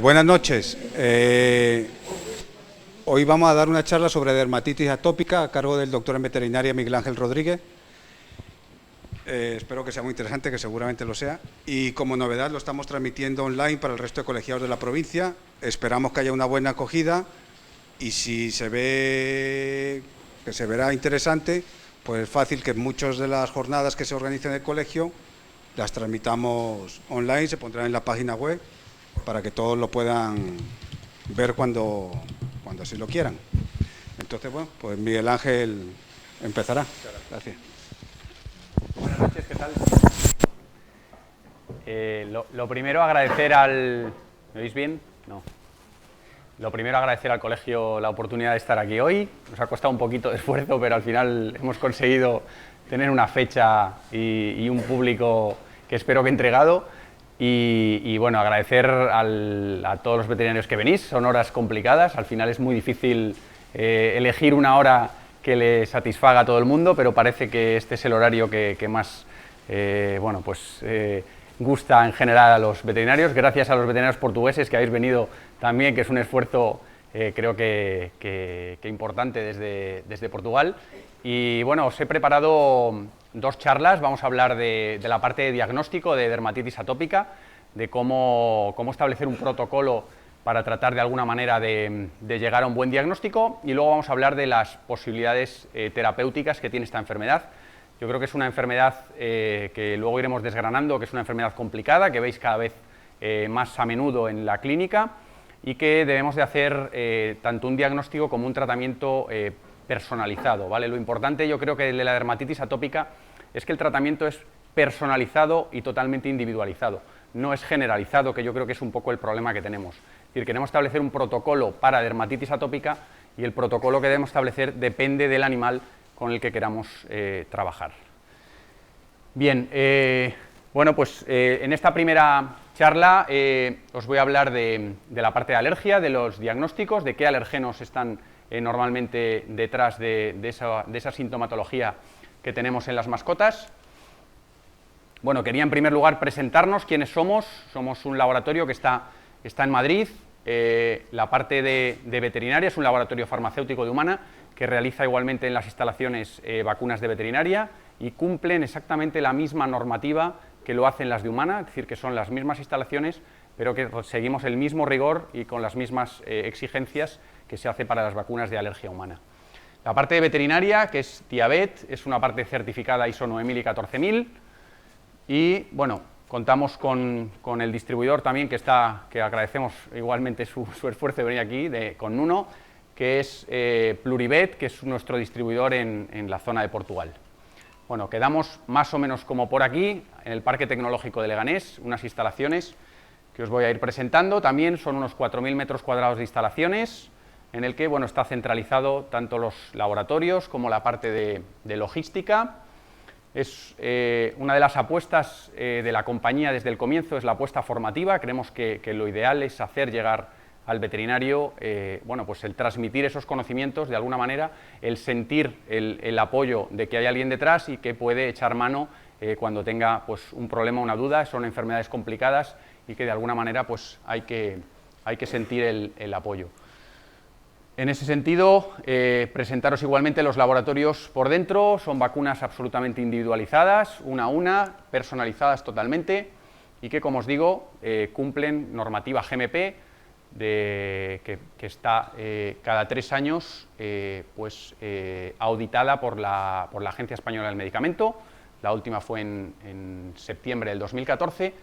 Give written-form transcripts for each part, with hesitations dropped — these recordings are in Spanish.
Buenas noches. Hoy vamos a dar una charla sobre dermatitis atópica a cargo del doctor en veterinaria Miguel Ángel Rodríguez. Espero que sea muy interesante, que seguramente lo sea. Y como novedad lo estamos transmitiendo online para el resto de colegiados de la provincia. Esperamos que haya una buena acogida y si se ve que se verá interesante, pues es fácil que muchas de las jornadas que se organicen en el colegio las transmitamos online, se pondrán en la página web para que todos lo puedan ver cuando así lo quieran. Entonces, bueno, pues Miguel Ángel empezará. Gracias. Buenas noches, ¿qué tal? Lo primero, agradecer al... ¿Me oís bien? No. Lo primero, agradecer al colegio la oportunidad de estar aquí hoy. Nos ha costado un poquito de esfuerzo, pero al final hemos conseguido tener una fecha y un público que espero que entregado. Y bueno, agradecer a todos los veterinarios que venís. Son horas complicadas, al final es muy difícil elegir una hora que le satisfaga a todo el mundo, pero parece que este es el horario que más gusta en general a los veterinarios. Gracias a los veterinarios portugueses que habéis venido también, que es un esfuerzo creo que importante desde Portugal. Y bueno, os he preparado dos charlas. Vamos a hablar de la parte de diagnóstico de dermatitis atópica, de cómo establecer un protocolo para tratar de alguna manera de llegar a un buen diagnóstico, y luego vamos a hablar de las posibilidades terapéuticas que tiene esta enfermedad. Yo creo que es una enfermedad que luego iremos desgranando, que es una enfermedad complicada, que veis cada vez más a menudo en la clínica, y que debemos de hacer tanto un diagnóstico como un tratamiento personalizado, ¿vale? Lo importante, yo creo que de la dermatitis atópica es que el tratamiento es personalizado y totalmente individualizado, no es generalizado, que yo creo que es un poco el problema que tenemos. Es decir, queremos establecer un protocolo para dermatitis atópica y el protocolo que debemos establecer depende del animal con el que queramos trabajar. Bien, bueno, pues en esta primera charla os voy a hablar de la parte de alergia, de los diagnósticos, de qué alergenos están normalmente detrás de esa sintomatología que tenemos en las mascotas. Bueno, quería en primer lugar presentarnos quiénes somos. Somos un laboratorio que está en Madrid. La parte de veterinaria es un laboratorio farmacéutico de Humana que realiza igualmente en las instalaciones vacunas de veterinaria y cumplen exactamente la misma normativa que lo hacen las de Humana, es decir, que son las mismas instalaciones, pero que seguimos el mismo rigor y con las mismas exigencias que se hace para las vacunas de alergia humana. La parte de veterinaria, que es Diabet, es una parte certificada ISO 9000 y 14000, y bueno, contamos con el distribuidor también, que agradecemos igualmente su esfuerzo de venir aquí, con Nuno, que es Pluribet, que es nuestro distribuidor en la zona de Portugal. Bueno, quedamos más o menos como por aquí, en el Parque Tecnológico de Leganés, unas instalaciones que os voy a ir presentando. También son unos 4.000 metros cuadrados de instalaciones, en el que bueno, está centralizado tanto los laboratorios como la parte de logística. Es una de las apuestas de la compañía desde el comienzo, es la apuesta formativa. Creemos que lo ideal es hacer llegar al veterinario, bueno, pues el transmitir esos conocimientos de alguna manera, el sentir el apoyo de que hay alguien detrás y que puede echar mano cuando tenga pues, un problema o una duda. Son enfermedades complicadas y que de alguna manera pues, hay que sentir el apoyo. En ese sentido, presentaros igualmente los laboratorios por dentro. Son vacunas absolutamente individualizadas, una a una, personalizadas totalmente, y que, como os digo, cumplen normativa GMP, que está cada 3 años auditada por la Agencia Española del Medicamento. La última fue en septiembre del 2014,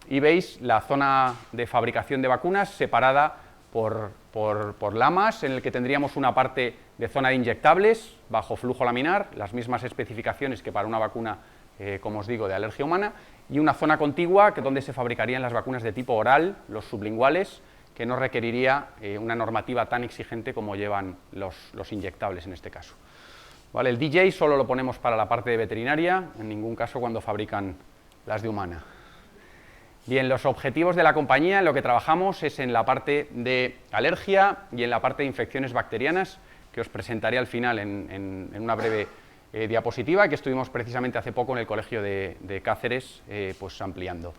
y veis la zona de fabricación de vacunas separada por lamas, en el que tendríamos una parte de zona de inyectables bajo flujo laminar, las mismas especificaciones que para una vacuna, como os digo, de alergia humana, y una zona contigua donde se fabricarían las vacunas de tipo oral, los sublinguales, que no requeriría una normativa tan exigente como llevan los inyectables en este caso. ¿Vale? El DJ solo lo ponemos para la parte de veterinaria, en ningún caso cuando fabrican las de humana. Bien, los objetivos de la compañía, en lo que trabajamos es en la parte de alergia y en la parte de infecciones bacterianas, que os presentaré al final en una breve diapositiva, que estuvimos precisamente hace poco en el Colegio de Cáceres pues ampliando.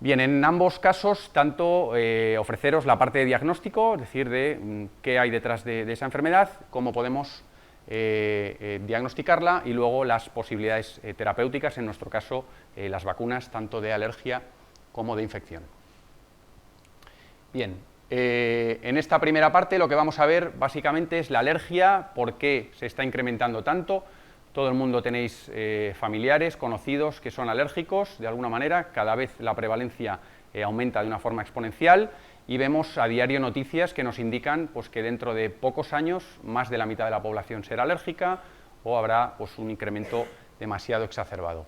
Bien, en ambos casos, tanto ofreceros la parte de diagnóstico, es decir, de qué hay detrás de esa enfermedad, cómo podemos diagnosticarla, y luego las posibilidades terapéuticas, en nuestro caso las vacunas, tanto de alergia como de infección. Bien, en esta primera parte lo que vamos a ver básicamente es la alergia, por qué se está incrementando tanto. Todo el mundo tenéis familiares, conocidos que son alérgicos de alguna manera, cada vez la prevalencia aumenta de una forma exponencial, y vemos a diario noticias que nos indican pues, que dentro de pocos años más de la mitad de la población será alérgica o habrá pues, un incremento demasiado exacerbado.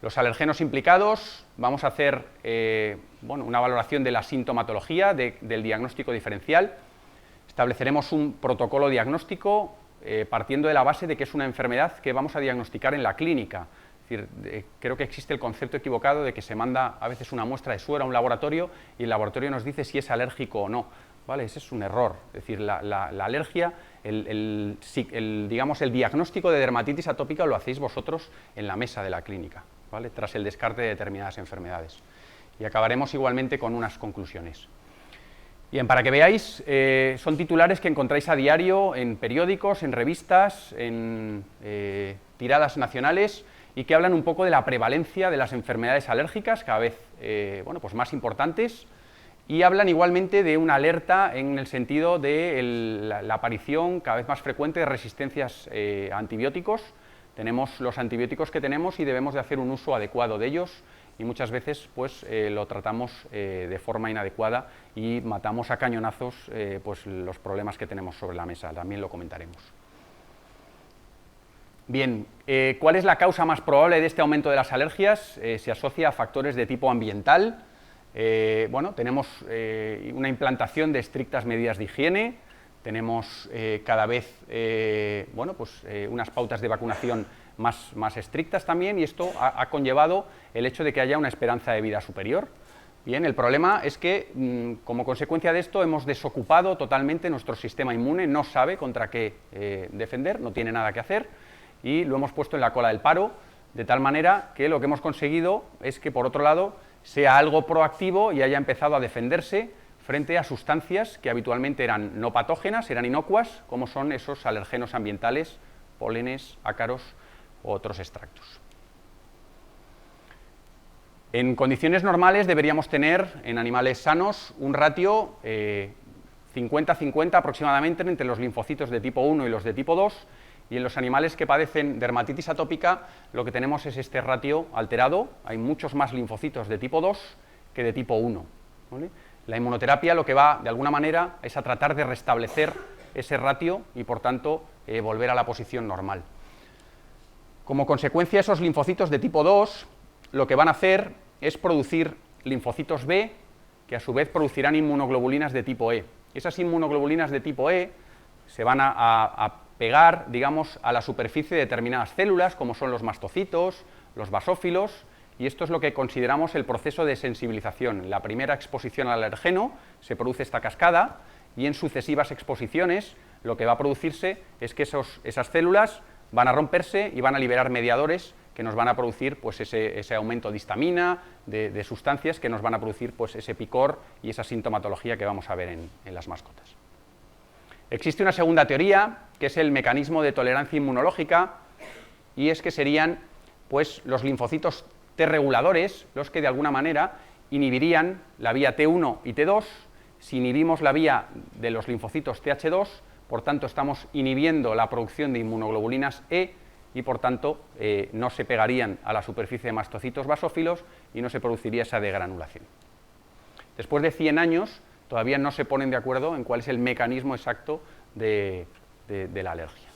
Los alergenos implicados, vamos a hacer una valoración de la sintomatología, del diagnóstico diferencial. Estableceremos un protocolo diagnóstico partiendo de la base de que es una enfermedad que vamos a diagnosticar en la clínica. Es decir, creo que existe el concepto equivocado de que se manda a veces una muestra de suero a un laboratorio y el laboratorio nos dice si es alérgico o no. ¿Vale? Ese es un error. Es decir, la alergia, digamos, el diagnóstico de dermatitis atópica lo hacéis vosotros en la mesa de la clínica, ¿vale? Tras el descarte de determinadas enfermedades. Y acabaremos igualmente con unas conclusiones. Bien, para que veáis, son titulares que encontráis a diario en periódicos, en revistas, en tiradas nacionales, y que hablan un poco de la prevalencia de las enfermedades alérgicas, cada vez pues más importantes, y hablan igualmente de una alerta en el sentido de la aparición cada vez más frecuente de resistencias a antibióticos. Tenemos los antibióticos que tenemos y debemos de hacer un uso adecuado de ellos, y muchas veces pues, lo tratamos de forma inadecuada y matamos a cañonazos pues, los problemas que tenemos sobre la mesa, también lo comentaremos. Bien, ¿cuál es la causa más probable de este aumento de las alergias? Se asocia a factores de tipo ambiental. Tenemos una implantación de estrictas medidas de higiene, tenemos cada vez unas pautas de vacunación más estrictas también, y esto ha conllevado el hecho de que haya una esperanza de vida superior. Bien, el problema es que como consecuencia de esto hemos desocupado totalmente nuestro sistema inmune, no sabe contra qué defender, no tiene nada que hacer, y lo hemos puesto en la cola del paro, de tal manera que lo que hemos conseguido es que, por otro lado, sea algo proactivo y haya empezado a defenderse frente a sustancias que habitualmente eran no patógenas, eran inocuas, como son esos alergenos ambientales, pólenes, ácaros u otros extractos. En condiciones normales deberíamos tener, en animales sanos, un ratio 50-50 aproximadamente entre los linfocitos de tipo 1 y los de tipo 2, y en los animales que padecen dermatitis atópica lo que tenemos es este ratio alterado, hay muchos más linfocitos de tipo 2 que de tipo 1. ¿Vale? La inmunoterapia lo que va, de alguna manera, es a tratar de restablecer ese ratio y, por tanto, volver a la posición normal. Como consecuencia, esos linfocitos de tipo 2 lo que van a hacer es producir linfocitos B, que a su vez producirán inmunoglobulinas de tipo E. Esas inmunoglobulinas de tipo E se van a pegar, digamos, a la superficie de determinadas células, como son los mastocitos, los basófilos, y esto es lo que consideramos el proceso de sensibilización. En la primera exposición al alergeno se produce esta cascada, y en sucesivas exposiciones lo que va a producirse es que esas células van a romperse y van a liberar mediadores que nos van a producir pues, ese aumento de histamina, de sustancias que nos van a producir pues, ese picor y esa sintomatología que vamos a ver en las mascotas. Existe una segunda teoría, que es el mecanismo de tolerancia inmunológica, y es que serían pues, los linfocitos T reguladores los que de alguna manera inhibirían la vía T1 y T2. Si inhibimos la vía de los linfocitos TH2, por tanto estamos inhibiendo la producción de inmunoglobulinas E, y por tanto no se pegarían a la superficie de mastocitos basófilos y no se produciría esa degranulación. Después de 100 años todavía no se ponen de acuerdo en cuál es el mecanismo exacto de la alergia.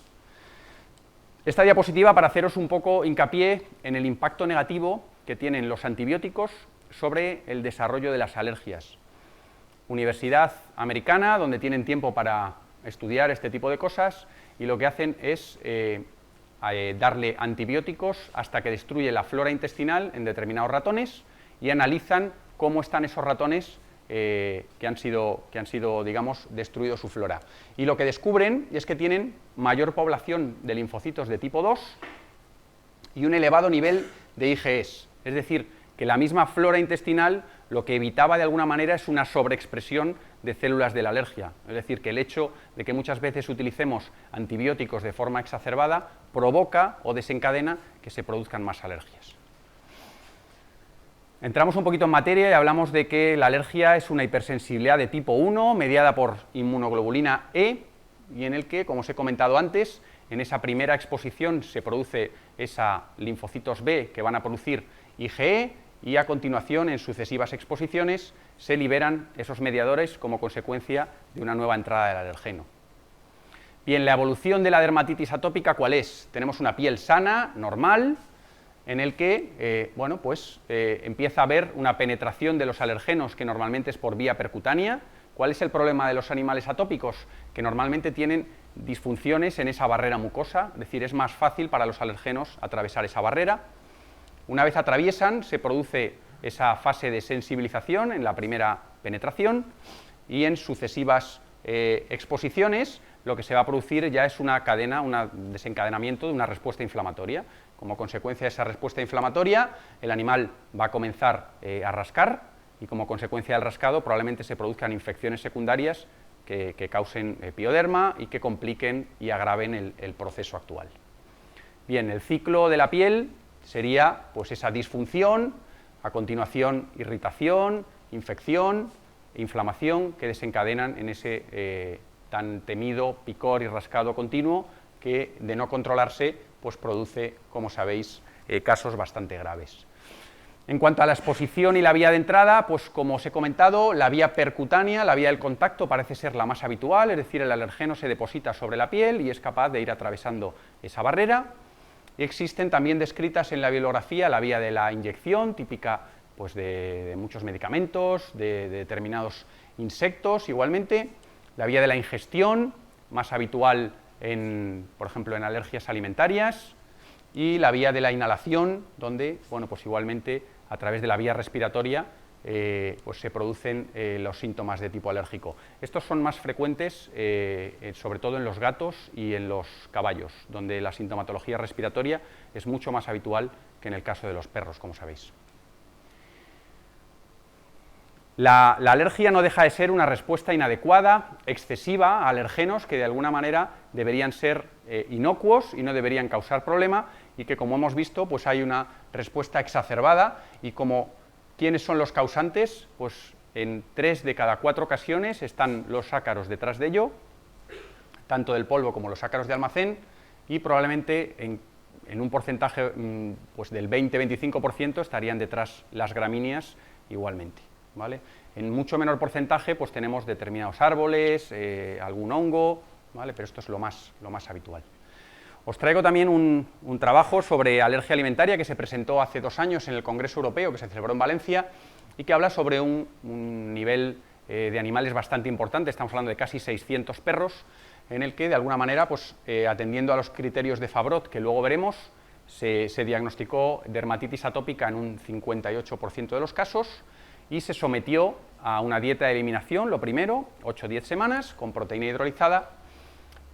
Esta diapositiva para haceros un poco hincapié en el impacto negativo que tienen los antibióticos sobre el desarrollo de las alergias. Universidad americana, donde tienen tiempo para estudiar este tipo de cosas, y lo que hacen es darle antibióticos hasta que destruye la flora intestinal en determinados ratones, y analizan cómo están esos ratones que han sido, digamos, destruido su flora. Y lo que descubren es que tienen mayor población de linfocitos de tipo 2 y un elevado nivel de IgEs. Es decir, que la misma flora intestinal lo que evitaba de alguna manera es una sobreexpresión de células de la alergia. Es decir, que el hecho de que muchas veces utilicemos antibióticos de forma exacerbada provoca o desencadena que se produzcan más alergias. Entramos un poquito en materia y hablamos de que la alergia es una hipersensibilidad de tipo 1 mediada por inmunoglobulina E y en el que, como os he comentado antes, en esa primera exposición se produce esa linfocitos B que van a producir IgE y a continuación en sucesivas exposiciones se liberan esos mediadores como consecuencia de una nueva entrada del alergeno. Bien, la evolución de la dermatitis atópica, ¿cuál es? Tenemos una piel sana, normal, en el que empieza a haber una penetración de los alergenos que normalmente es por vía percutánea. ¿Cuál es el problema de los animales atópicos? Que normalmente tienen disfunciones en esa barrera mucosa, es decir, es más fácil para los alergenos atravesar esa barrera. Una vez atraviesan, se produce esa fase de sensibilización en la primera penetración y en sucesivas exposiciones lo que se va a producir ya es una cadena, un desencadenamiento de una respuesta inflamatoria. Como consecuencia de esa respuesta inflamatoria, el animal va a comenzar a rascar y como consecuencia del rascado probablemente se produzcan infecciones secundarias que causen pioderma y que compliquen y agraven el proceso actual. Bien, el ciclo de la piel sería pues esa disfunción, a continuación irritación, infección, inflamación que desencadenan en ese tan temido picor y rascado continuo que de no controlarse pues produce, como sabéis, casos bastante graves. En cuanto a la exposición y la vía de entrada, pues como os he comentado, la vía percutánea, la vía del contacto parece ser la más habitual, es decir, el alergeno se deposita sobre la piel y es capaz de ir atravesando esa barrera. Y existen también descritas en la bibliografía la vía de la inyección, típica pues, de muchos medicamentos, de determinados insectos, igualmente. La vía de la ingestión, más habitual, por ejemplo, en alergias alimentarias. Y la vía de la inhalación, donde, bueno, pues igualmente, a través de la vía respiratoria, pues se producen los síntomas de tipo alérgico. Estos son más frecuentes, sobre todo en los gatos y en los caballos, donde la sintomatología respiratoria es mucho más habitual que en el caso de los perros, como sabéis. La alergia no deja de ser una respuesta inadecuada, excesiva a alergenos que de alguna manera deberían ser inocuos y no deberían causar problema y que, como hemos visto, pues hay una respuesta exacerbada y como ¿quiénes son los causantes? Pues en 3 de cada 4 ocasiones están los ácaros detrás de ello, tanto del polvo como los ácaros de almacén y probablemente en un porcentaje pues del 20-25% estarían detrás las gramíneas igualmente. ¿Vale? En mucho menor porcentaje pues tenemos determinados árboles, algún hongo, ¿vale? Pero esto es lo más habitual. Os traigo también un trabajo sobre alergia alimentaria que se presentó hace 2 años en el Congreso Europeo que se celebró en Valencia y que habla sobre un nivel de animales bastante importante, estamos hablando de casi 600 perros, en el que de alguna manera, pues, atendiendo a los criterios de Fabrot que luego veremos, se diagnosticó dermatitis atópica en un 58% de los casos y se sometió a una dieta de eliminación, lo primero, 8-10 semanas, con proteína hidrolizada,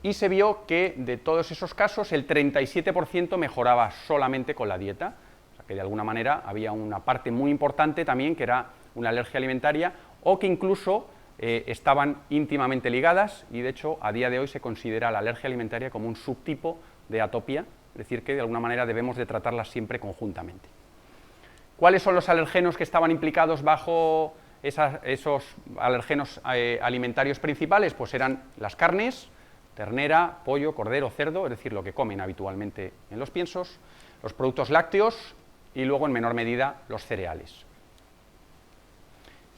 y se vio que de todos esos casos el 37% mejoraba solamente con la dieta, o sea que de alguna manera había una parte muy importante también que era una alergia alimentaria o que incluso estaban íntimamente ligadas y de hecho a día de hoy se considera la alergia alimentaria como un subtipo de atopia, es decir que de alguna manera debemos de tratarlas siempre conjuntamente. ¿Cuáles son los alergenos que estaban implicados bajo esos alergenos alimentarios principales? Pues eran las carnes, ternera, pollo, cordero, cerdo, es decir, lo que comen habitualmente en los piensos, los productos lácteos y luego en menor medida los cereales.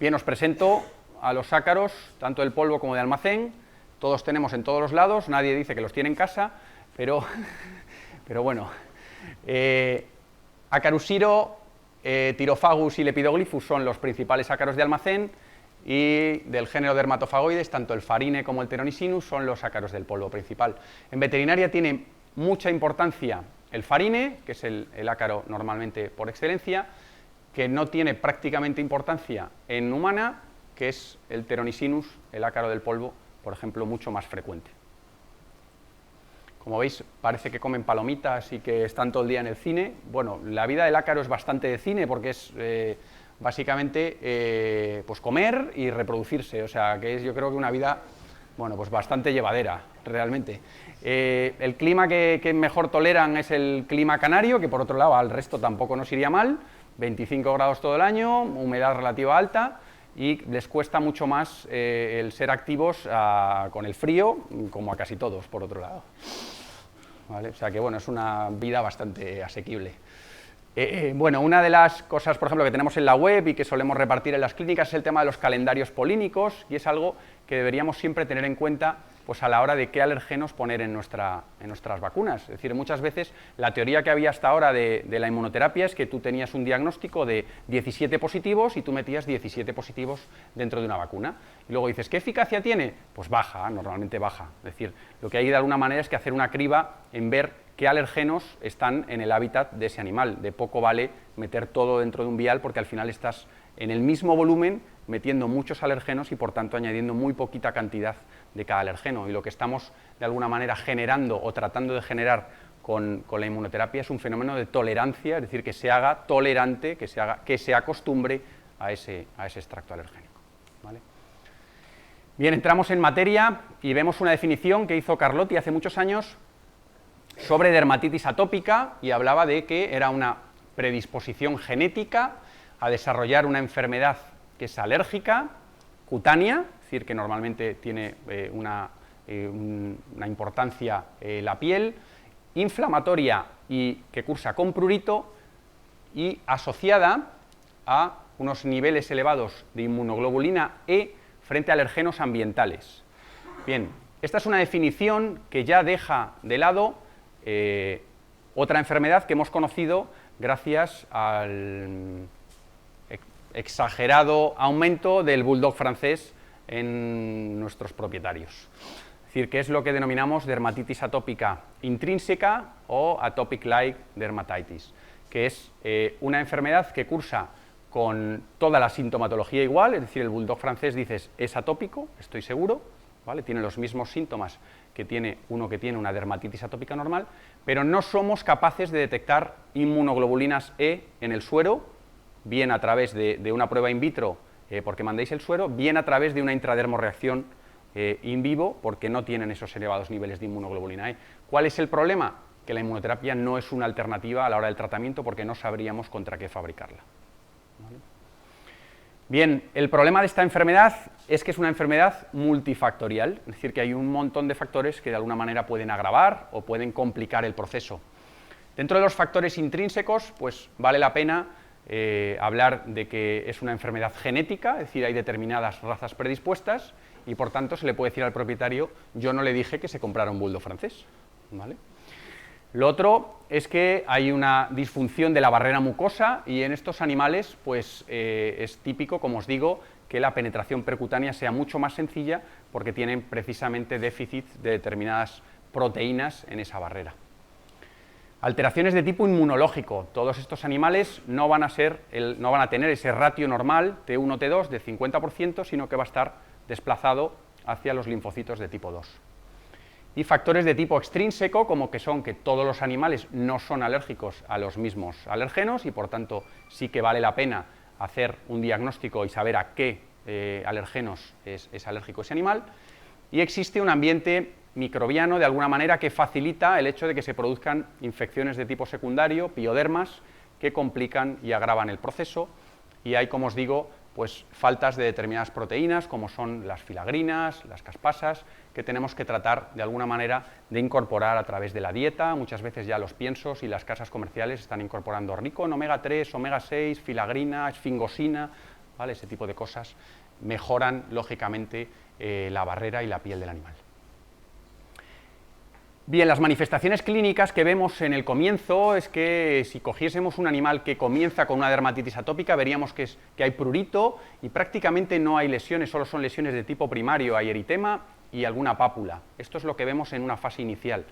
Bien, os presento a los ácaros, tanto del polvo como de almacén, todos tenemos en todos los lados, nadie dice que los tiene en casa, pero bueno, Acarusiro, Thyrophagus y Lepidoglyphus son los principales ácaros de almacén y del género Dermatofagoides, tanto el Farine como el Pteronisinus son los ácaros del polvo principal. En veterinaria tiene mucha importancia el Farine, que es el ácaro normalmente por excelencia, que no tiene prácticamente importancia en humana, que es el Pteronisinus, el ácaro del polvo, por ejemplo, mucho más frecuente. Como veis, parece que comen palomitas y que están todo el día en el cine. Bueno, la vida del ácaro es bastante de cine porque es básicamente pues comer y reproducirse, o sea, que es yo creo que una vida, bueno, pues bastante llevadera, realmente. El clima que mejor toleran es el clima canario, que por otro lado al resto tampoco nos iría mal, 25 grados todo el año, humedad relativa alta, y les cuesta mucho más el ser activos con el frío, como a casi todos, por otro lado. ¿Vale? O sea que, bueno, es una vida bastante asequible. Bueno, una de las cosas, por ejemplo, que tenemos en la web y que solemos repartir en las clínicas es el tema de los calendarios polínicos, y es algo que deberíamos siempre tener en cuenta pues, a la hora de qué alergenos poner en nuestras vacunas. Es decir, muchas veces la teoría que había hasta ahora de la inmunoterapia es que tú tenías un diagnóstico de 17 positivos y tú metías 17 positivos dentro de una vacuna. Y luego dices, ¿qué eficacia tiene? Pues baja, normalmente baja. Es decir, lo que hay de alguna manera es que hacer una criba en ver qué alergenos están en el hábitat de ese animal. De poco vale meter todo dentro de un vial porque al final estás en el mismo volumen metiendo muchos alergenos y por tanto añadiendo muy poquita cantidad de cada alergeno. Y lo que estamos de alguna manera generando o tratando de generar con la inmunoterapia es un fenómeno de tolerancia, es decir, que se haga tolerante, que se acostumbre a ese extracto alergénico. ¿Vale? Bien, entramos en materia y vemos una definición que hizo Carlotti hace muchos años sobre dermatitis atópica, y hablaba de que era una predisposición genética a desarrollar una enfermedad que es alérgica, cutánea, es decir, que normalmente tiene una importancia la piel, inflamatoria y que cursa con prurito, y asociada a unos niveles elevados de inmunoglobulina E frente a alergenos ambientales. Bien, esta es una definición que ya deja de lado otra enfermedad que hemos conocido gracias al exagerado aumento del bulldog francés en nuestros propietarios. Es decir, que es lo que denominamos dermatitis atópica intrínseca o atopic-like dermatitis, que es una enfermedad que cursa con toda la sintomatología igual, es decir, el bulldog francés dices es atópico, estoy seguro, ¿vale? Tiene los mismos síntomas que tiene uno que tiene una dermatitis atópica normal, pero no somos capaces de detectar inmunoglobulinas E en el suero, bien a través de una prueba in vitro, porque mandéis el suero, bien a través de una intradermorreacción in vivo, porque no tienen esos elevados niveles de inmunoglobulina E. ¿Cuál es el problema? Que la inmunoterapia no es una alternativa a la hora del tratamiento porque no sabríamos contra qué fabricarla. ¿Vale? Bien, el problema de esta enfermedad es que es una enfermedad multifactorial, es decir, que hay un montón de factores que de alguna manera pueden agravar o pueden complicar el proceso. Dentro de los factores intrínsecos, pues vale la pena hablar de que es una enfermedad genética, es decir, hay determinadas razas predispuestas y por tanto se le puede decir al propietario, yo no le dije que se comprara un bulldog francés, ¿vale? Lo otro es que hay una disfunción de la barrera mucosa y en estos animales pues, es típico, como os digo, que la penetración percutánea sea mucho más sencilla porque tienen precisamente déficit de determinadas proteínas en esa barrera. Alteraciones de tipo inmunológico. Todos estos animales no van a tener ese ratio normal T1-T2 de 50%, sino que va a estar desplazado hacia los linfocitos de tipo 2. Y factores de tipo extrínseco, como que son que todos los animales no son alérgicos a los mismos alergenos y por tanto sí que vale la pena hacer un diagnóstico y saber a qué alergenos es alérgico ese animal. Y existe un ambiente microbiano de alguna manera que facilita el hecho de que se produzcan infecciones de tipo secundario, piodermas, que complican y agravan el proceso. Y hay, como os digo, pues faltas de determinadas proteínas, como son las filagrinas, las caspasas, que tenemos que tratar de alguna manera de incorporar a través de la dieta. Muchas veces ya los piensos y las casas comerciales están incorporando rico en omega 3, omega 6, filagrina, esfingosina, ¿vale? Ese tipo de cosas mejoran lógicamente la barrera y la piel del animal. Bien, las manifestaciones clínicas que vemos en el comienzo es que si cogiésemos un animal que comienza con una dermatitis atópica veríamos que hay prurito y prácticamente no hay lesiones, solo son lesiones de tipo primario, hay eritema y alguna pápula. Esto es lo que vemos en una fase inicial.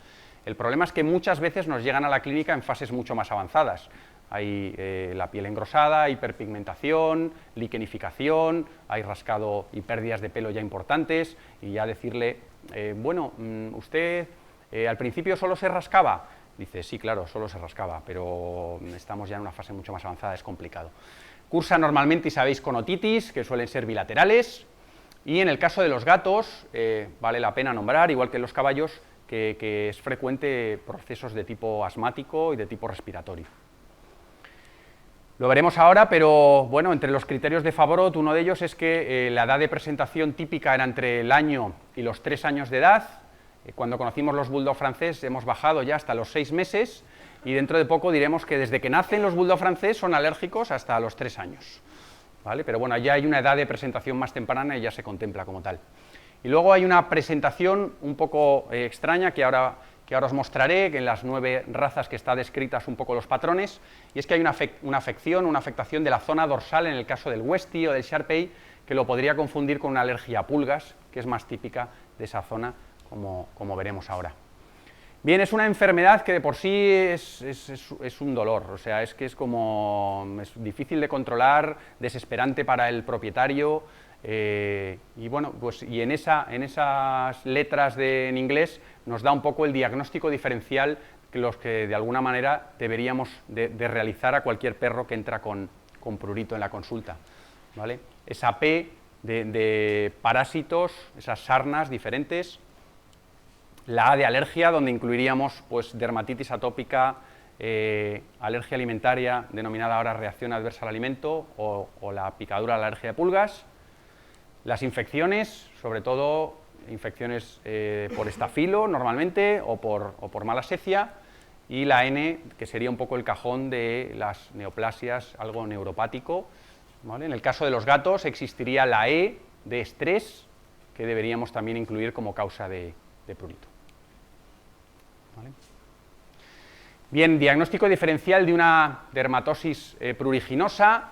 El problema es que muchas veces nos llegan a la clínica en fases mucho más avanzadas. Hay la piel engrosada, hiperpigmentación, liquenificación, hay rascado y pérdidas de pelo ya importantes y ya decirle, bueno, usted ¿Al principio solo se rascaba? Dice, sí, claro, solo se rascaba, pero estamos ya en una fase mucho más avanzada, es complicado. Cursa normalmente, y sabéis, con otitis, que suelen ser bilaterales, y en el caso de los gatos, vale la pena nombrar, igual que en los caballos, que es frecuente procesos de tipo asmático y de tipo respiratorio. Lo veremos ahora, pero bueno, entre los criterios de Favrot, uno de ellos es que la edad de presentación típica era entre el año y los 3 años de edad. Cuando conocimos los bulldog francés hemos bajado ya hasta los 6 meses y dentro de poco diremos que desde que nacen los bulldog francés son alérgicos hasta los 3 años. ¿Vale? Pero bueno, ya hay una edad de presentación más temprana y ya se contempla como tal. Y luego hay una presentación un poco extraña que ahora os mostraré, que en las 9 razas que está descritas un poco los patrones, y es que hay una afectación de la zona dorsal en el caso del Westie o del Shar-Pei, que lo podría confundir con una alergia a pulgas, que es más típica de esa zona, como veremos ahora. Bien, es una enfermedad que de por sí es un dolor, o sea, es difícil de controlar, desesperante para el propietario, y bueno, pues y en esas letras en inglés nos da un poco el diagnóstico diferencial que los que de alguna manera deberíamos de realizar a cualquier perro que entra con prurito en la consulta, ¿vale? Esa P de parásitos, esas sarnas diferentes, la A de alergia, donde incluiríamos pues dermatitis atópica, alergia alimentaria, denominada ahora reacción adversa al alimento, o la picadura, la alergia de pulgas. Las infecciones, sobre todo infecciones por estafilo normalmente, o por malasecia, y la N, que sería un poco el cajón de las neoplasias, algo neuropático, ¿vale? En el caso de los gatos existiría la E de estrés, que deberíamos también incluir como causa de prurito. ¿Vale? Bien, diagnóstico diferencial de una dermatosis pruriginosa.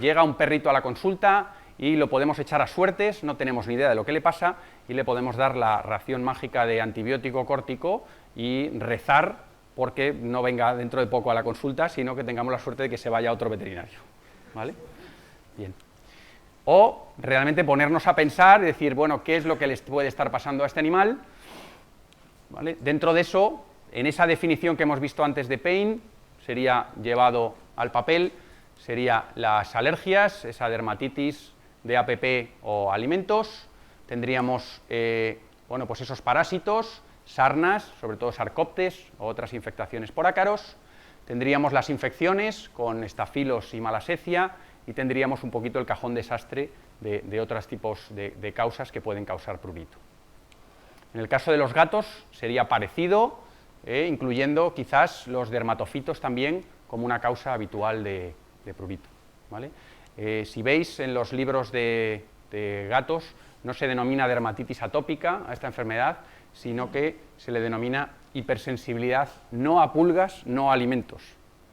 Llega un perrito a la consulta y lo podemos echar a suertes, no tenemos ni idea de lo que le pasa, y le podemos dar la ración mágica de antibiótico córtico y rezar porque no venga dentro de poco a la consulta, sino que tengamos la suerte de que se vaya a otro veterinario. ¿Vale? Bien. O realmente ponernos a pensar y decir, bueno, ¿qué es lo que les puede estar pasando a este animal? ¿Vale? Dentro de eso, en esa definición que hemos visto antes de pain, sería llevado al papel, sería las alergias, esa dermatitis de APP o alimentos, tendríamos bueno, pues esos parásitos, sarnas, sobre todo sarcoptes o otras infectaciones por ácaros, tendríamos las infecciones con estafilos y malasecia y tendríamos un poquito el cajón desastre de otros tipos de causas que pueden causar prurito. En el caso de los gatos sería parecido, incluyendo quizás los dermatofitos también como una causa habitual de prurito, ¿vale? Si veis en los libros de gatos no se denomina dermatitis atópica a esta enfermedad, sino que se le denomina hipersensibilidad no a pulgas, no a alimentos,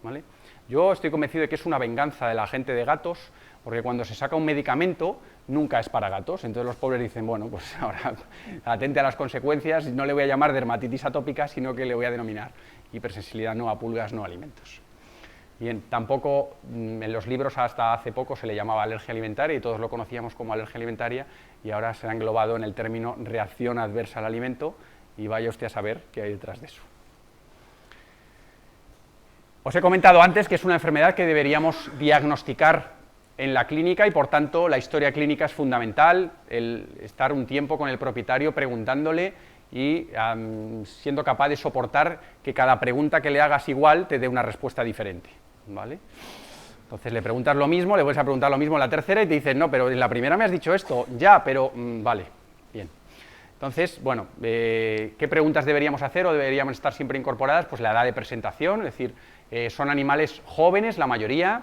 ¿vale? Yo estoy convencido de que es una venganza de la gente de gatos, porque cuando se saca un medicamento nunca es para gatos, entonces los pobres dicen, bueno, pues ahora atente a las consecuencias, no le voy a llamar dermatitis atópica, sino que le voy a denominar hipersensibilidad no a pulgas, no a alimentos. Bien, tampoco en los libros hasta hace poco se le llamaba alergia alimentaria y todos lo conocíamos como alergia alimentaria y ahora se ha englobado en el término reacción adversa al alimento y vaya usted a saber qué hay detrás de eso. Os he comentado antes que es una enfermedad que deberíamos diagnosticar en la clínica y por tanto la historia clínica es fundamental, el estar un tiempo con el propietario preguntándole y siendo capaz de soportar que cada pregunta que le hagas igual te dé una respuesta diferente, ¿vale? Entonces le preguntas lo mismo, le vuelves a preguntar lo mismo en la tercera y te dices, no, pero en la primera me has dicho esto, ya, pero vale, bien. Entonces, bueno, ¿qué preguntas deberíamos hacer o deberíamos estar siempre incorporadas? Pues la edad de presentación, es decir, son animales jóvenes, la mayoría,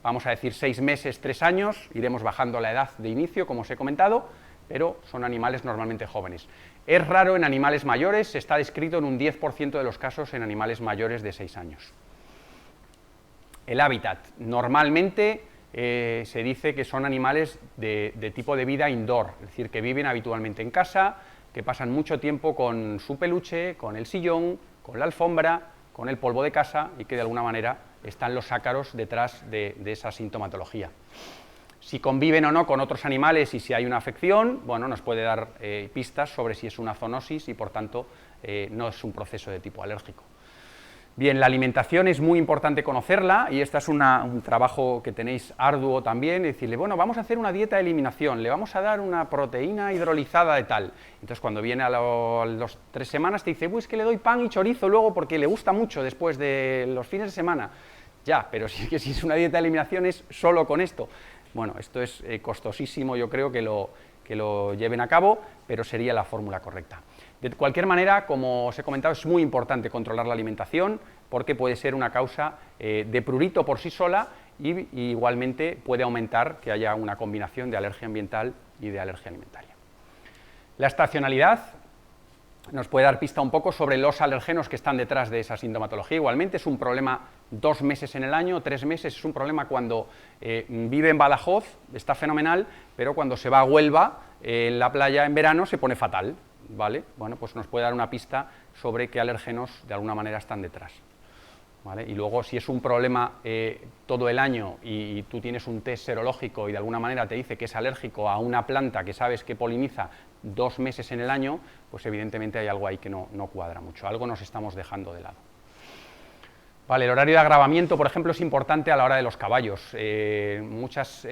vamos a decir 6 meses, 3 años, iremos bajando la edad de inicio, como os he comentado, pero son animales normalmente jóvenes. Es raro en animales mayores, se está descrito en un 10% de los casos en animales mayores de 6 años. El hábitat, normalmente se dice que son animales de tipo de vida indoor, es decir, que viven habitualmente en casa, que pasan mucho tiempo con su peluche, con el sillón, con la alfombra, con el polvo de casa y que de alguna manera están los ácaros detrás de esa sintomatología. Si conviven o no con otros animales y si hay una afección, bueno, nos puede dar pistas sobre si es una zoonosis y por tanto no es un proceso de tipo alérgico. Bien, la alimentación es muy importante conocerla y este es un trabajo que tenéis arduo también, decirle, bueno, vamos a hacer una dieta de eliminación, le vamos a dar una proteína hidrolizada de tal. Entonces cuando viene a las 3 semanas te dice, es que le doy pan y chorizo luego porque le gusta mucho después de los fines de semana. Ya, pero si es una dieta de eliminación es solo con esto. Bueno, esto es costosísimo, yo creo que lo lleven a cabo, pero sería la fórmula correcta. De cualquier manera, como os he comentado, es muy importante controlar la alimentación porque puede ser una causa de prurito por sí sola y igualmente puede aumentar que haya una combinación de alergia ambiental y de alergia alimentaria. La estacionalidad nos puede dar pista un poco sobre los alergenos que están detrás de esa sintomatología. Igualmente es un problema 2 meses en el año, 3 meses, es un problema cuando vive en Badajoz, está fenomenal, pero cuando se va a Huelva, en la playa en verano, se pone fatal, ¿vale? Bueno, pues nos puede dar una pista sobre qué alérgenos de alguna manera están detrás, ¿vale? Y luego, si es un problema todo el año y tú tienes un test serológico y de alguna manera te dice que es alérgico a una planta que sabes que poliniza 2 meses en el año, pues evidentemente hay algo ahí que no cuadra mucho, algo nos estamos dejando de lado. Vale, el horario de agravamiento, por ejemplo, es importante a la hora de los caballos. Muchas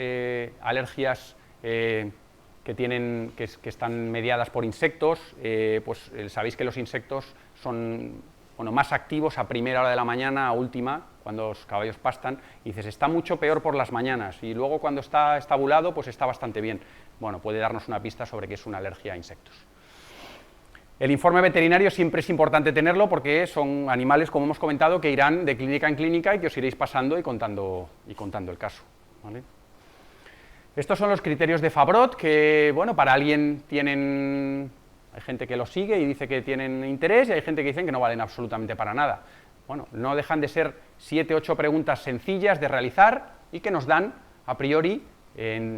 alergias que están mediadas por insectos, pues sabéis que los insectos son más activos a primera hora de la mañana, a última, cuando los caballos pastan, y dices, está mucho peor por las mañanas, y luego cuando está estabulado, pues está bastante bien. Bueno, puede darnos una pista sobre que es una alergia a insectos. El informe veterinario siempre es importante tenerlo porque son animales, como hemos comentado, que irán de clínica en clínica y que os iréis pasando y contando el caso, ¿vale? Estos son los criterios de Fabrot, que, bueno, para alguien tienen... Hay gente que los sigue y dice que tienen interés y hay gente que dice que no valen absolutamente para nada. Bueno, no dejan de ser 7 o 8 preguntas sencillas de realizar y que nos dan, a priori,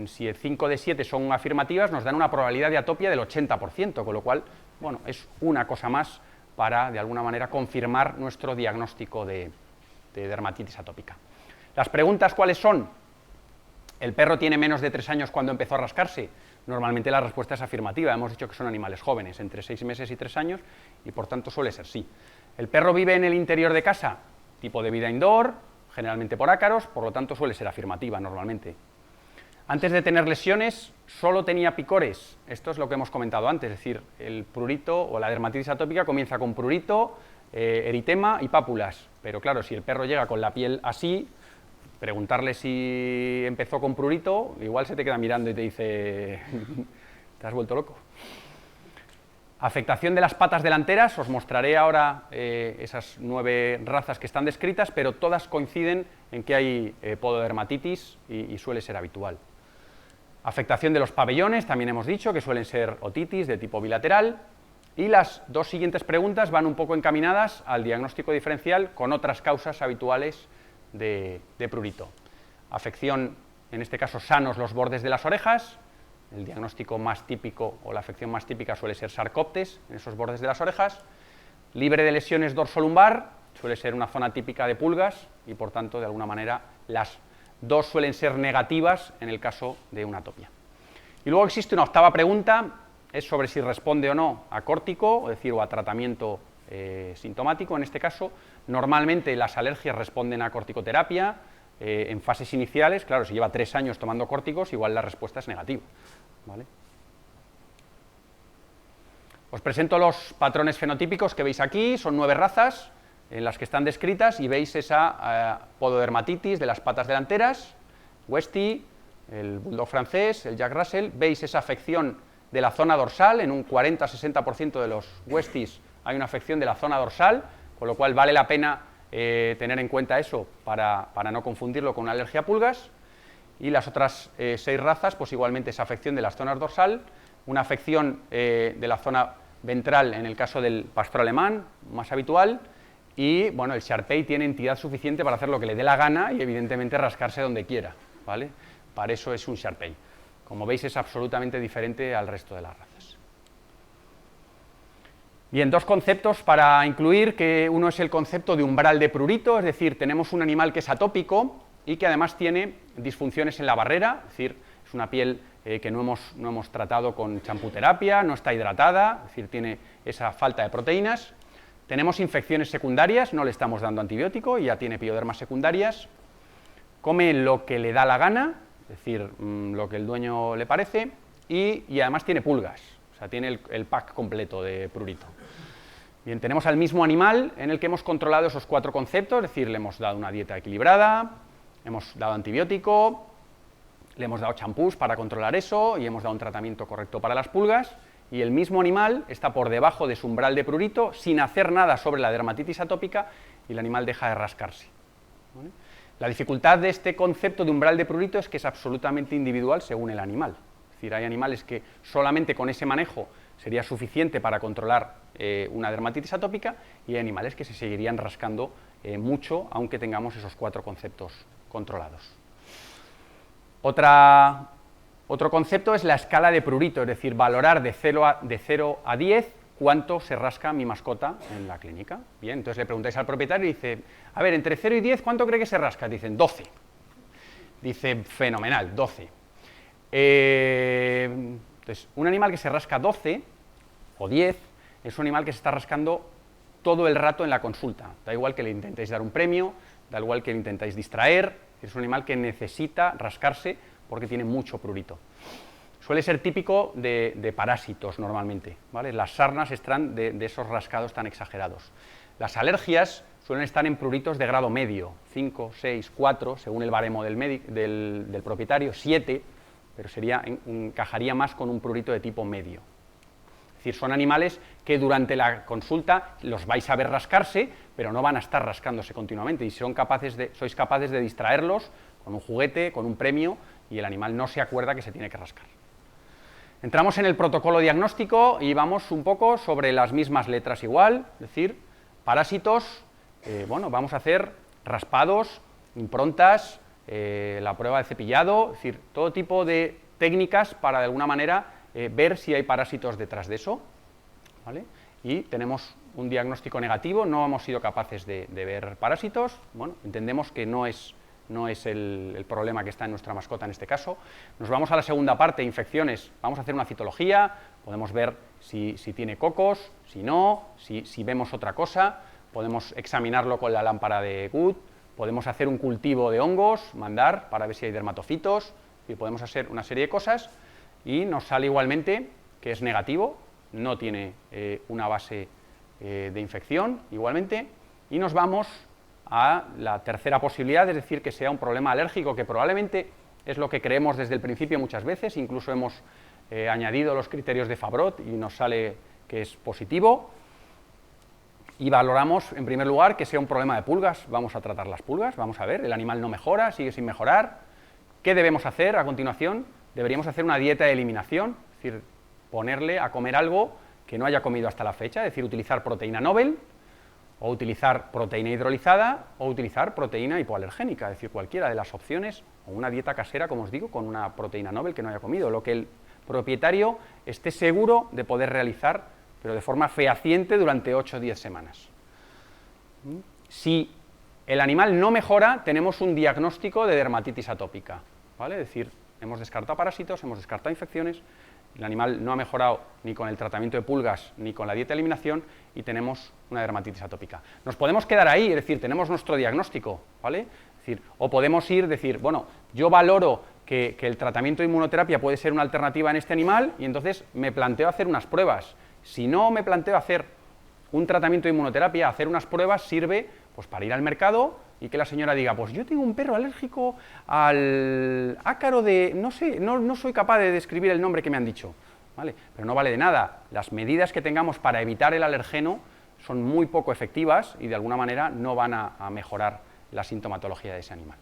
si 5 de 7 son afirmativas, nos dan una probabilidad de atopia del 80%, con lo cual, bueno, es una cosa más para, de alguna manera, confirmar nuestro diagnóstico de dermatitis atópica. Las preguntas, ¿cuáles son? ¿El perro tiene menos de 3 años cuando empezó a rascarse? Normalmente la respuesta es afirmativa, hemos dicho que son animales jóvenes, entre 6 meses y 3 años, y por tanto suele ser sí. ¿El perro vive en el interior de casa? Tipo de vida indoor, generalmente por ácaros, por lo tanto suele ser afirmativa normalmente. Antes de tener lesiones, solo tenía picores. Esto es lo que hemos comentado antes, es decir, el prurito o la dermatitis atópica comienza con prurito, eritema y pápulas. Pero claro, si el perro llega con la piel así, preguntarle si empezó con prurito, igual se te queda mirando y te dice, te has vuelto loco. Afectación de las patas delanteras, os mostraré ahora esas 9 razas que están descritas, pero todas coinciden en que hay pododermatitis y suele ser habitual. Afectación de los pabellones, también hemos dicho que suelen ser otitis de tipo bilateral, y las 2 siguientes preguntas van un poco encaminadas al diagnóstico diferencial con otras causas habituales de prurito. Afección, en este caso sanos los bordes de las orejas, el diagnóstico más típico o la afección más típica suele ser sarcoptes en esos bordes de las orejas, libre de lesiones dorsolumbar, suele ser una zona típica de pulgas y por tanto de alguna manera las 2 suelen ser negativas en el caso de una atopia. Y luego existe una 8ª pregunta, es sobre si responde o no a córtico, es decir, o a tratamiento sintomático en este caso. Normalmente las alergias responden a corticoterapia en fases iniciales, claro, si lleva 3 años tomando córticos, igual la respuesta es negativa, ¿vale? Os presento los patrones fenotípicos que veis aquí, son 9 razas en las que están descritas y veis esa pododermatitis de las patas delanteras, Westie, el bulldog francés, el Jack Russell, veis esa afección de la zona dorsal, en un 40-60% de los Westies hay una afección de la zona dorsal, con lo cual vale la pena tener en cuenta eso para no confundirlo con una alergia a pulgas. Y las otras 6 razas, pues igualmente esa afección de las zonas dorsal, una afección de la zona ventral en el caso del pastor alemán, más habitual, y bueno, el Shar-Pei tiene entidad suficiente para hacer lo que le dé la gana y evidentemente rascarse donde quiera, ¿vale? Para eso es un Shar-Pei. Como veis es absolutamente diferente al resto de las razas. Bien, 2 conceptos para incluir, que uno es el concepto de umbral de prurito, es decir, tenemos un animal que es atópico, y que además tiene disfunciones en la barrera, es decir, es una piel que no hemos tratado con champuterapia, no está hidratada, es decir, tiene esa falta de proteínas. Tenemos infecciones secundarias, no le estamos dando antibiótico y ya tiene piodermas secundarias. Come lo que le da la gana, es decir, lo que el dueño le parece, y además tiene pulgas, o sea, tiene el pack completo de prurito. Bien, tenemos al mismo animal en el que hemos controlado esos 4 conceptos, es decir, le hemos dado una dieta equilibrada, hemos dado antibiótico, le hemos dado champús para controlar eso y hemos dado un tratamiento correcto para las pulgas, y el mismo animal está por debajo de su umbral de prurito sin hacer nada sobre la dermatitis atópica y el animal deja de rascarse. ¿Vale? La dificultad de este concepto de umbral de prurito es que es absolutamente individual según el animal. Es decir, hay animales que solamente con ese manejo sería suficiente para controlar una dermatitis atópica y hay animales que se seguirían rascando mucho aunque tengamos esos 4 conceptos controlados. Otro concepto es la escala de prurito, es decir, valorar de 0 a 10 cuánto se rasca mi mascota en la clínica. Bien, entonces le preguntáis al propietario y dice, a ver, entre 0 y 10, ¿cuánto cree que se rasca? Dicen 12. Dice, fenomenal, 12. Entonces, un animal que se rasca 12 o 10 es un animal que se está rascando todo el rato en la consulta. Da igual que le intentéis dar un premio, da igual que le intentáis distraer, es un animal que necesita rascarse porque tiene mucho prurito. Suele ser típico de parásitos normalmente, ¿vale? Las sarnas están de esos rascados tan exagerados. Las alergias suelen estar en pruritos de grado medio, 5, 6, 4, según el baremo del propietario, 7, pero encajaría más con un prurito de tipo medio. Es decir, son animales que durante la consulta los vais a ver rascarse, pero no van a estar rascándose continuamente y sois capaces de distraerlos con un juguete, con un premio, y el animal no se acuerda que se tiene que rascar. Entramos en el protocolo diagnóstico y vamos un poco sobre las mismas letras igual, es decir, parásitos, vamos a hacer raspados, improntas, la prueba de cepillado, es decir, todo tipo de técnicas para de alguna manera ver si hay parásitos detrás de eso, ¿vale? Y tenemos un diagnóstico negativo, no hemos sido capaces de ver parásitos, bueno, entendemos que no es el problema que está en nuestra mascota en este caso. Nos vamos a la segunda parte, infecciones, vamos a hacer una citología, podemos ver si tiene cocos, si no, si vemos otra cosa, podemos examinarlo con la lámpara de Good, podemos hacer un cultivo de hongos, mandar para ver si hay dermatofitos, y podemos hacer una serie de cosas, y nos sale igualmente que es negativo, no tiene una base de infección igualmente, y nos vamos a la tercera posibilidad, es decir, que sea un problema alérgico, que probablemente es lo que creemos desde el principio muchas veces, incluso hemos añadido los criterios de Fabrot y nos sale que es positivo, y valoramos en primer lugar que sea un problema de pulgas. Vamos a tratar las pulgas, vamos a ver, el animal no mejora, sigue sin mejorar. ¿Qué debemos hacer a continuación? Deberíamos hacer una dieta de eliminación, es decir, ponerle a comer algo que no haya comido hasta la fecha, es decir, utilizar proteína Nobel, o utilizar proteína hidrolizada, o utilizar proteína hipoalergénica, es decir, cualquiera de las opciones, o una dieta casera, como os digo, con una proteína Nobel que no haya comido, lo que el propietario esté seguro de poder realizar, pero de forma fehaciente durante 8 o 10 semanas. Si el animal no mejora, tenemos un diagnóstico de dermatitis atópica, ¿vale? Es decir, hemos descartado parásitos, hemos descartado infecciones, el animal no ha mejorado ni con el tratamiento de pulgas ni con la dieta de eliminación y tenemos una dermatitis atópica. Nos podemos quedar ahí, es decir, tenemos nuestro diagnóstico, ¿vale? Es decir, o podemos decir, bueno, yo valoro que el tratamiento de inmunoterapia puede ser una alternativa en este animal y entonces me planteo hacer unas pruebas. Si no me planteo hacer un tratamiento de inmunoterapia, hacer unas pruebas sirve pues para ir al mercado y que la señora diga, pues yo tengo un perro alérgico al ácaro de, no sé, no soy capaz de describir el nombre que me han dicho, ¿vale? Pero no vale de nada, las medidas que tengamos para evitar el alergeno son muy poco efectivas y de alguna manera no van a mejorar la sintomatología de ese animal.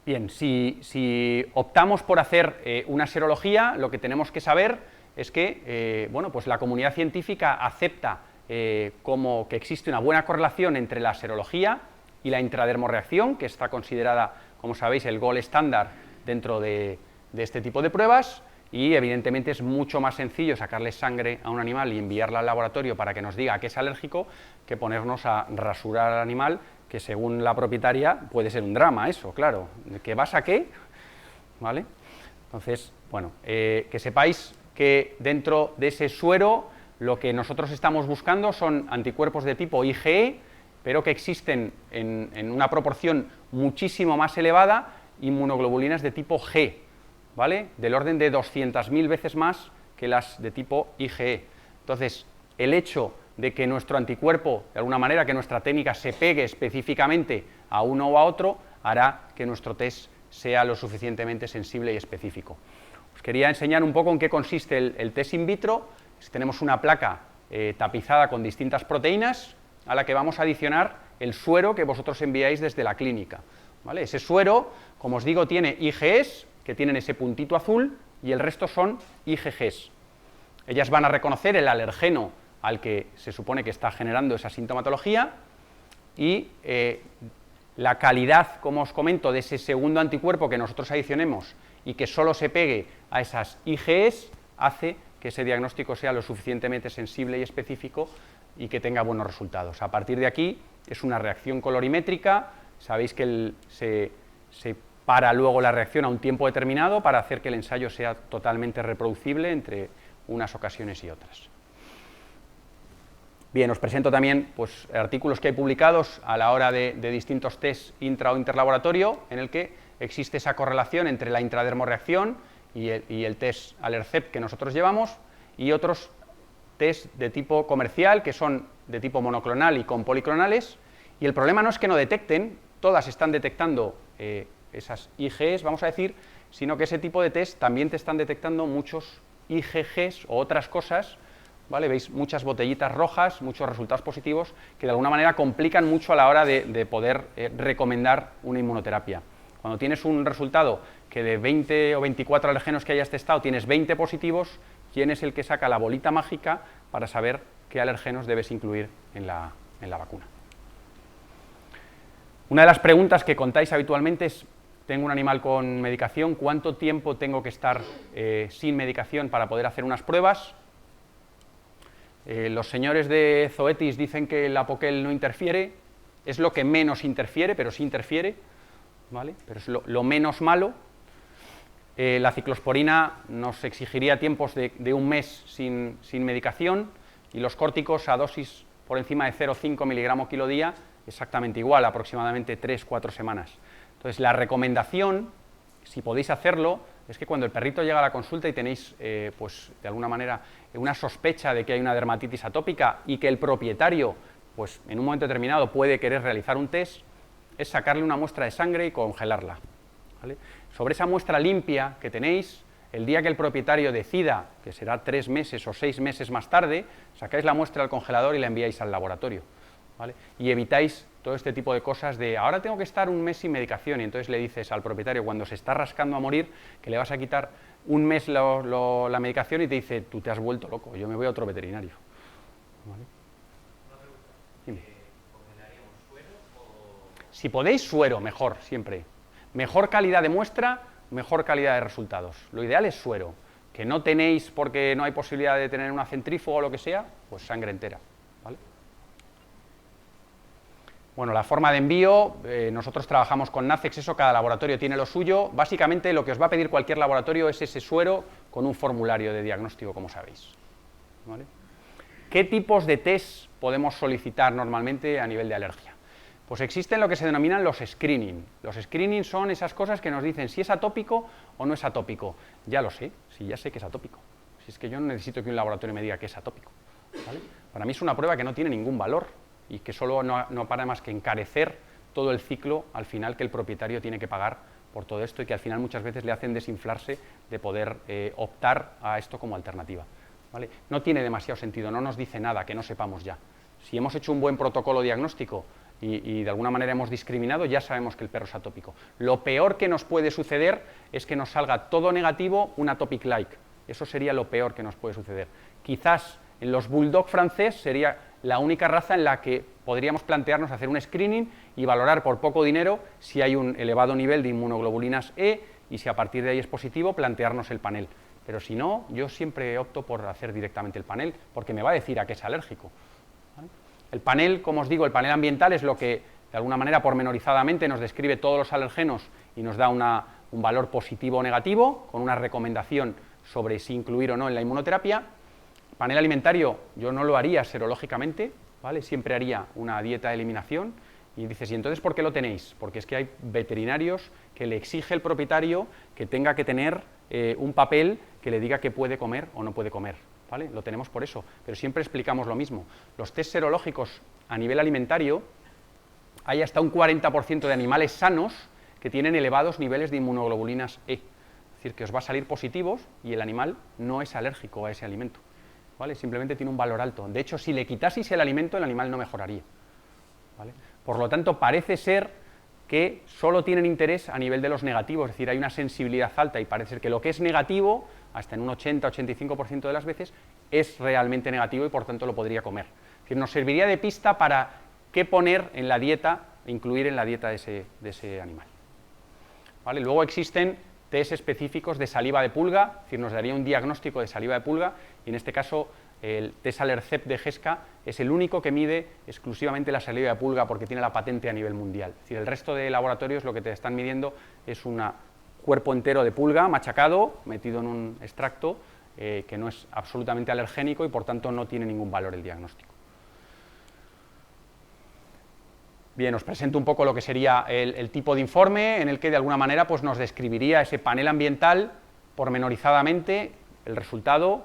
Bien, si optamos por hacer una serología, lo que tenemos que saber es que pues la comunidad científica acepta como que existe una buena correlación entre la serología y la intradermorreacción, que está considerada, como sabéis, el gold estándar dentro de este tipo de pruebas, y evidentemente es mucho más sencillo sacarle sangre a un animal y enviarla al laboratorio para que nos diga que es alérgico que ponernos a rasurar al animal que según la propietaria puede ser un drama eso, claro. ¿Qué vas a qué? ¿Vale? Entonces, bueno, que sepáis que dentro de ese suero lo que nosotros estamos buscando son anticuerpos de tipo IgE, pero que existen en una proporción muchísimo más elevada inmunoglobulinas de tipo G, ¿vale? Del orden de 200.000 veces más que las de tipo IgE. Entonces, el hecho de que nuestro anticuerpo, de alguna manera, que nuestra técnica se pegue específicamente a uno o a otro, hará que nuestro test sea lo suficientemente sensible y específico. Os quería enseñar un poco en qué consiste el test in vitro. Tenemos una placa tapizada con distintas proteínas a la que vamos a adicionar el suero que vosotros enviáis desde la clínica, ¿vale? Ese suero, como os digo, tiene IgEs, que tienen ese puntito azul, y el resto son IgGs. Ellas van a reconocer el alergeno al que se supone que está generando esa sintomatología y la calidad, como os comento, de ese segundo anticuerpo que nosotros adicionemos y que solo se pegue a esas IgEs hace que ese diagnóstico sea lo suficientemente sensible y específico y que tenga buenos resultados. A partir de aquí es una reacción colorimétrica, sabéis que se para luego la reacción a un tiempo determinado para hacer que el ensayo sea totalmente reproducible entre unas ocasiones y otras. Bien, os presento también pues, artículos que hay publicados a la hora de distintos test intra o interlaboratorio en el que existe esa correlación entre la intradermorreacción y el test ALERCEP que nosotros llevamos y otros test de tipo comercial que son de tipo monoclonal y con policlonales, y el problema no es que no detecten, todas están detectando esas IgEs, vamos a decir, sino que ese tipo de test también te están detectando muchos IgGs o otras cosas, ¿vale? Veis muchas botellitas rojas, muchos resultados positivos que de alguna manera complican mucho a la hora de poder recomendar una inmunoterapia. Cuando tienes un resultado que de 20 o 24 alergenos que hayas testado tienes 20 positivos, ¿quién es el que saca la bolita mágica para saber qué alergenos debes incluir en la vacuna? Una de las preguntas que contáis habitualmente es: tengo un animal con medicación, ¿cuánto tiempo tengo que estar sin medicación para poder hacer unas pruebas? Los señores de Zoetis dicen que el Apoquel no interfiere, es lo que menos interfiere, pero sí interfiere, ¿vale? Pero es lo menos malo. La ciclosporina nos exigiría tiempos de un mes sin medicación, y los córticos a dosis por encima de 0,5 miligramos kilo día exactamente igual, aproximadamente 3-4 semanas. Entonces, la recomendación, si podéis hacerlo, es que cuando el perrito llega a la consulta y tenéis, pues, de alguna manera, una sospecha de que hay una dermatitis atópica y que el propietario, pues, en un momento determinado puede querer realizar un test, es sacarle una muestra de sangre y congelarla, ¿vale? Sobre esa muestra limpia que tenéis, el día que el propietario decida, que será 3 meses o 6 meses más tarde, sacáis la muestra al congelador y la enviáis al laboratorio, ¿vale? Y evitáis todo este tipo de cosas de ahora tengo que estar un mes sin medicación, y entonces le dices al propietario cuando se está rascando a morir que le vas a quitar un mes la medicación y te dice tú te has vuelto loco, yo me voy a otro veterinario, ¿vale? Una pregunta. Dime. ¿Congelaríamos suero o...? Si podéis, suero, mejor, siempre. Mejor calidad de muestra, mejor calidad de resultados. Lo ideal es suero. Que no tenéis porque no hay posibilidad de tener una centrífuga o lo que sea, pues sangre entera, ¿vale? Bueno, la forma de envío, nosotros trabajamos con NACEX, eso, cada laboratorio tiene lo suyo. Básicamente lo que os va a pedir cualquier laboratorio es ese suero con un formulario de diagnóstico, como sabéis, ¿vale? ¿Qué tipos de test podemos solicitar normalmente a nivel de alergia? Pues existen lo que se denominan los screening. Los screening son esas cosas que nos dicen si es atópico o no es atópico. Ya lo sé, sí, ya sé que es atópico. Si es que yo no necesito que un laboratorio me diga que es atópico, ¿vale? Para mí es una prueba que no tiene ningún valor y que solo no para más que encarecer todo el ciclo al final que el propietario tiene que pagar por todo esto, y que al final muchas veces le hacen desinflarse de poder optar a esto como alternativa, ¿vale? No tiene demasiado sentido, no nos dice nada que no sepamos ya. Si hemos hecho un buen protocolo diagnóstico y de alguna manera hemos discriminado, ya sabemos que el perro es atópico. Lo peor que nos puede suceder es que nos salga todo negativo un atopic-like. Eso sería lo peor que nos puede suceder. Quizás en los bulldog francés sería la única raza en la que podríamos plantearnos hacer un screening y valorar por poco dinero si hay un elevado nivel de inmunoglobulinas E, y si a partir de ahí es positivo, plantearnos el panel. Pero si no, yo siempre opto por hacer directamente el panel, porque me va a decir a qué es alérgico, ¿vale? El panel, como os digo, el panel ambiental es lo que de alguna manera pormenorizadamente nos describe todos los alergenos y nos da un valor positivo o negativo, con una recomendación sobre si incluir o no en la inmunoterapia. Panel alimentario yo no lo haría serológicamente, ¿vale? Siempre haría una dieta de eliminación. Y dices, ¿y entonces por qué lo tenéis? Porque es que hay veterinarios que le exige el propietario que tenga que tener un papel que le diga que puede comer o no puede comer, ¿vale? Lo tenemos por eso, pero siempre explicamos lo mismo. Los test serológicos a nivel alimentario, hay hasta un 40% de animales sanos que tienen elevados niveles de inmunoglobulinas E. Es decir, que os va a salir positivos y el animal no es alérgico a ese alimento, ¿vale? Simplemente tiene un valor alto. De hecho, si le quitaseis el alimento, el animal no mejoraría, ¿vale? Por lo tanto, parece ser que solo tienen interés a nivel de los negativos, es decir, hay una sensibilidad alta y parece ser que lo que es negativo, hasta en un 80-85% de las veces, es realmente negativo y por tanto lo podría comer. Es decir, nos serviría de pista para qué poner en la dieta, incluir en la dieta de ese animal, ¿vale? Luego existen test específicos de saliva de pulga, es decir, nos daría un diagnóstico de saliva de pulga y en este caso el test Allercept de GESCA es el único que mide exclusivamente la saliva de pulga porque tiene la patente a nivel mundial. Es decir, el resto de laboratorios lo que te están midiendo es un cuerpo entero de pulga machacado, metido en un extracto que no es absolutamente alergénico y por tanto no tiene ningún valor el diagnóstico. Bien, os presento un poco lo que sería el tipo de informe en el que de alguna manera pues, nos describiría ese panel ambiental pormenorizadamente, el resultado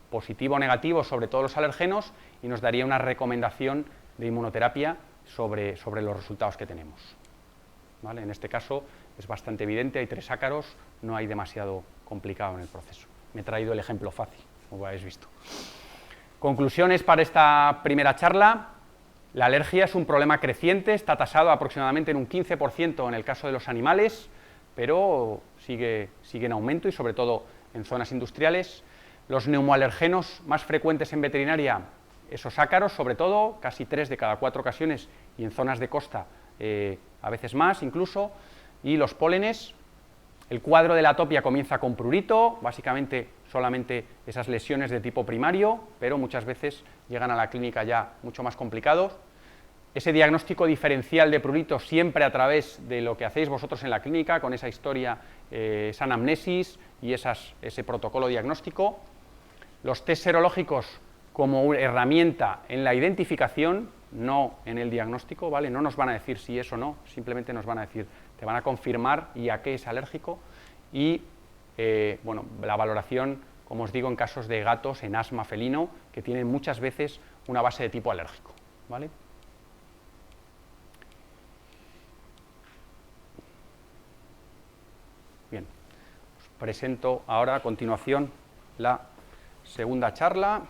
positivo o negativo sobre todos los alergenos y nos daría una recomendación de inmunoterapia sobre los resultados que tenemos, ¿vale? En este caso es bastante evidente, hay 3 ácaros, no hay demasiado complicado en el proceso. Me he traído el ejemplo fácil, como habéis visto. Conclusiones para esta primera charla. La alergia es un problema creciente, está tasado aproximadamente en un 15% en el caso de los animales, pero sigue en aumento y sobre todo en zonas industriales. Los neumoalergenos más frecuentes en veterinaria, esos ácaros sobre todo, casi 3 de cada 4 ocasiones y en zonas de costa a veces más incluso, y los pólenes. El cuadro de la atopia comienza con prurito, básicamente solamente esas lesiones de tipo primario, pero muchas veces llegan a la clínica ya mucho más complicados. Ese diagnóstico diferencial de prurito siempre a través de lo que hacéis vosotros en la clínica, con esa historia, esa anamnesis y ese protocolo diagnóstico. Los test serológicos como herramienta en la identificación, no en el diagnóstico, ¿vale? No nos van a decir si es o no, simplemente nos van a decir, te van a confirmar y a qué es alérgico. Y bueno, la valoración, como os digo, en casos de gatos en asma felino, que tienen muchas veces una base de tipo alérgico, ¿vale? Bien, os presento ahora a continuación la segunda charla.